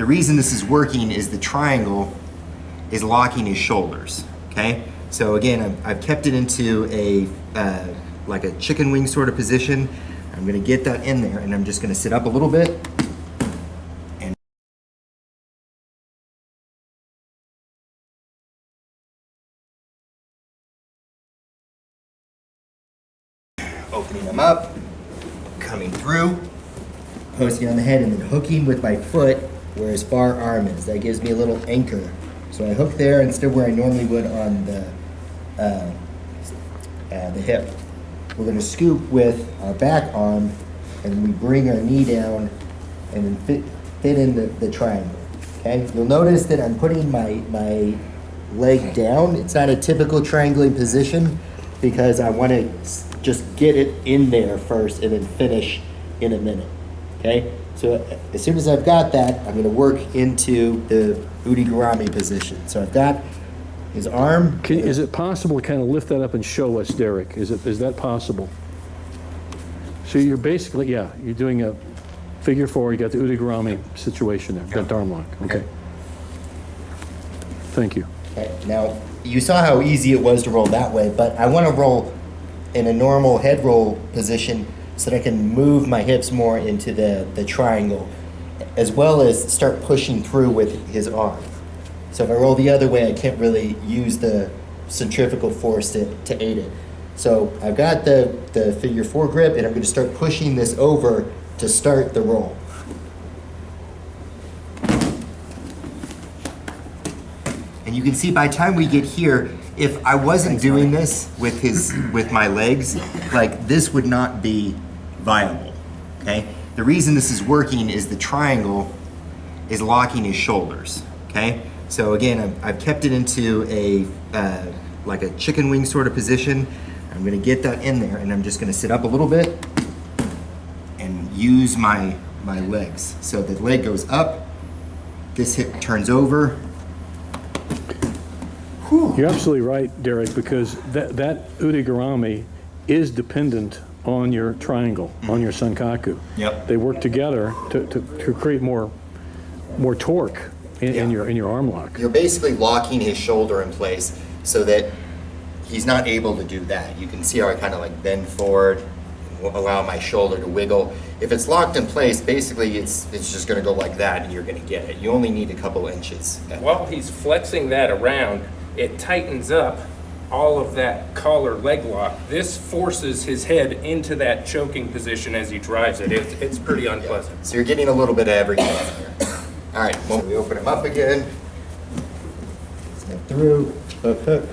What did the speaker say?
The reason this is working is the triangle is locking his shoulders, okay? So again, I've kept it into a, like a chicken wing sort of position. I'm gonna get that in there and I'm just gonna sit up a little bit and opening them up, coming through, posting on the head, and then hooking with my foot where his far arm is. That gives me a little anchor. So I hook there instead of where I normally would on the hip. We're going to scoop with our back arm, and we bring our knee down and then fit in the triangle. Okay. You'll notice that I'm putting my leg down. It's not a typical triangling position because I want to just get it in there first and then finish in a minute. Okay. So as soon as I've got that, I'm going to work into the udigarami position. So I've got his arm. Is it possible to kind of lift that up and show us, Derek? Is that possible? So you're basically, yeah, you're doing a figure four. You got the udigarami situation there. Got arm lock. Okay. Thank you. Okay. Now you saw how easy it was to roll that way, but I want to roll in a normal head roll position so that I can move my hips more into the triangle, as well as start pushing through with his arm. So if I roll the other way, I can't really use the centrifugal force to aid it. So I've got the figure four grip, and I'm going to start pushing this over to start the roll. And you can see by the time we get here, if I wasn't doing this with my legs, like this would not be viable, okay? The reason this is working is the triangle is locking his shoulders, okay? So again, I've kept it into a, like a chicken wing sort of position. I'm gonna get that in there and I'm just gonna sit up a little bit and use my legs. So the leg goes up, this hip turns over. Whew. You're absolutely right, Derek, because that udigarami is dependent on your triangle, on your Sankaku. Yep. They work together to create more torque in your arm lock. You're basically locking his shoulder in place so that he's not able to do that. You can see how I kind of like bend forward, allow my shoulder to wiggle. If it's locked in place, basically it's just going to go like that and you're going to get it. You only need a couple inches. While he's flexing that around, it tightens up all of that collar leg lock. This forces his head into that choking position as he drives it. It's pretty unpleasant. Yeah. So you're getting a little bit of everything here. All right, well, we open him up again. Step through, hook, hook.